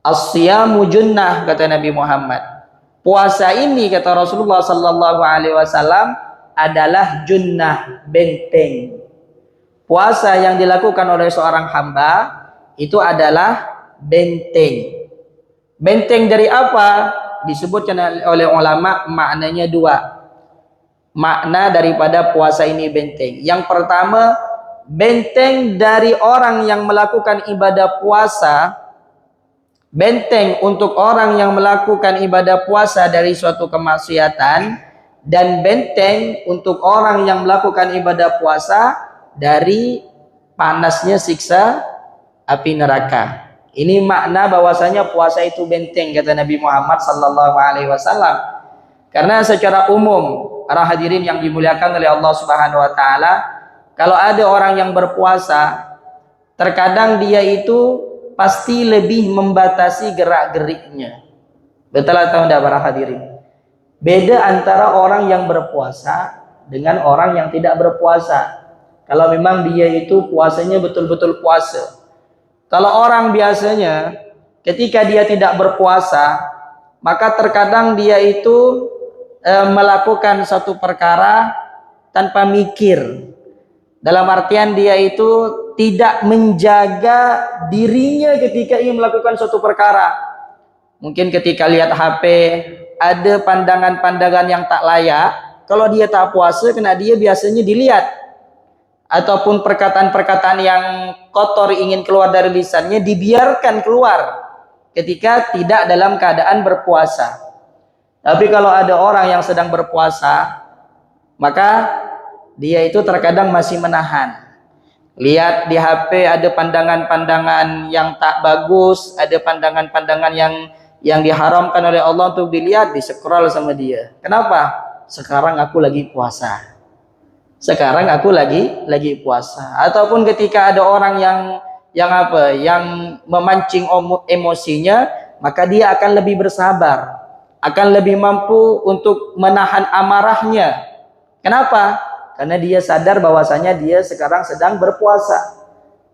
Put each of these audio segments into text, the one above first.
As-siyamu junnah, kata Nabi Muhammad. Puasa ini, kata Rasulullah sallallahu alaihi wasallam, adalah junnah, benteng. Puasa yang dilakukan oleh seorang hamba itu adalah benteng. Benteng dari apa? Disebutkan oleh ulama maknanya dua. Makna daripada puasa ini benteng. Yang pertama, benteng dari orang yang melakukan ibadah puasa. Benteng untuk orang yang melakukan ibadah puasa dari suatu kemaksiatan, dan benteng untuk orang yang melakukan ibadah puasa dari panasnya siksa api neraka. Ini makna bahwasanya puasa itu benteng, kata Nabi Muhammad sallallahu alaihi wasallam. Karena secara umum, para hadirin yang dimuliakan oleh Allah Subhanahu wa taala, kalau ada orang yang berpuasa, terkadang dia itu pasti lebih membatasi gerak-geriknya. Betul atau tidak para hadirin? Beda antara orang yang berpuasa dengan orang yang tidak berpuasa. Kalau memang dia itu puasanya betul-betul puasa. Kalau orang biasanya ketika dia tidak berpuasa, maka terkadang dia itu melakukan satu perkara tanpa mikir. Dalam artian dia itu tidak menjaga dirinya ketika ia melakukan suatu perkara. Mungkin ketika lihat HP, ada pandangan-pandangan yang tak layak. Kalau dia tak puasa, kena dia biasanya dilihat. Ataupun perkataan-perkataan yang kotor ingin keluar dari lisannya, dibiarkan keluar ketika tidak dalam keadaan berpuasa. Tapi kalau ada orang yang sedang berpuasa, maka dia itu terkadang masih menahan. Lihat di HP ada pandangan-pandangan yang tak bagus, ada pandangan-pandangan yang diharamkan oleh Allah untuk dilihat, di-scroll sama dia. Kenapa? Sekarang aku lagi puasa. Sekarang aku lagi puasa. Ataupun ketika ada orang yang memancing emosinya, maka dia akan lebih bersabar, akan lebih mampu untuk menahan amarahnya. Kenapa? Karena dia sadar bahwasanya dia sekarang sedang berpuasa.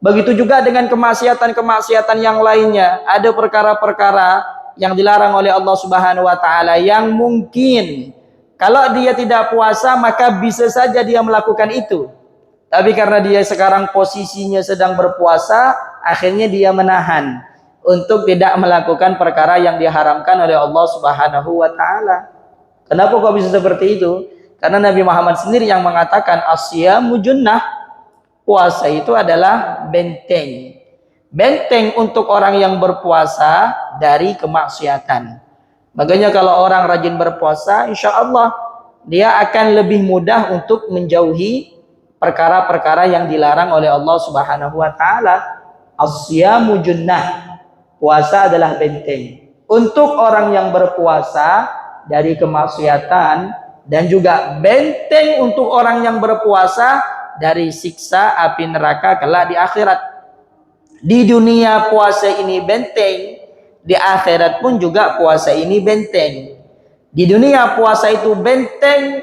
Begitu juga dengan kemaksiatan-kemaksiatan yang lainnya. Ada perkara-perkara yang dilarang oleh Allah Subhanahu wa taala yang mungkin kalau dia tidak puasa maka bisa saja dia melakukan itu. Tapi karena dia sekarang posisinya sedang berpuasa, akhirnya dia menahan untuk tidak melakukan perkara yang diharamkan oleh Allah Subhanahu wa taala. Kenapa kok bisa seperti itu? Karena Nabi Muhammad sendiri yang mengatakan as-siyamu junnah, puasa itu adalah benteng. Benteng untuk orang yang berpuasa dari kemaksiatan. Makanya kalau orang rajin berpuasa, insya Allah dia akan lebih mudah untuk menjauhi perkara-perkara yang dilarang oleh Allah Subhanahu wa taala. As-siyamu junnah, puasa adalah benteng untuk orang yang berpuasa dari kemaksiatan, dan juga benteng untuk orang yang berpuasa dari siksa api neraka kelak di akhirat. Di dunia puasa ini benteng, di akhirat pun juga puasa ini benteng. Di dunia puasa itu benteng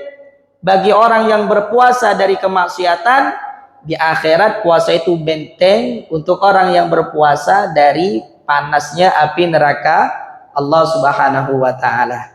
bagi orang yang berpuasa dari kemaksiatan, di akhirat puasa itu benteng untuk orang yang berpuasa dari panasnya api neraka Allah Subhanahu wa taala.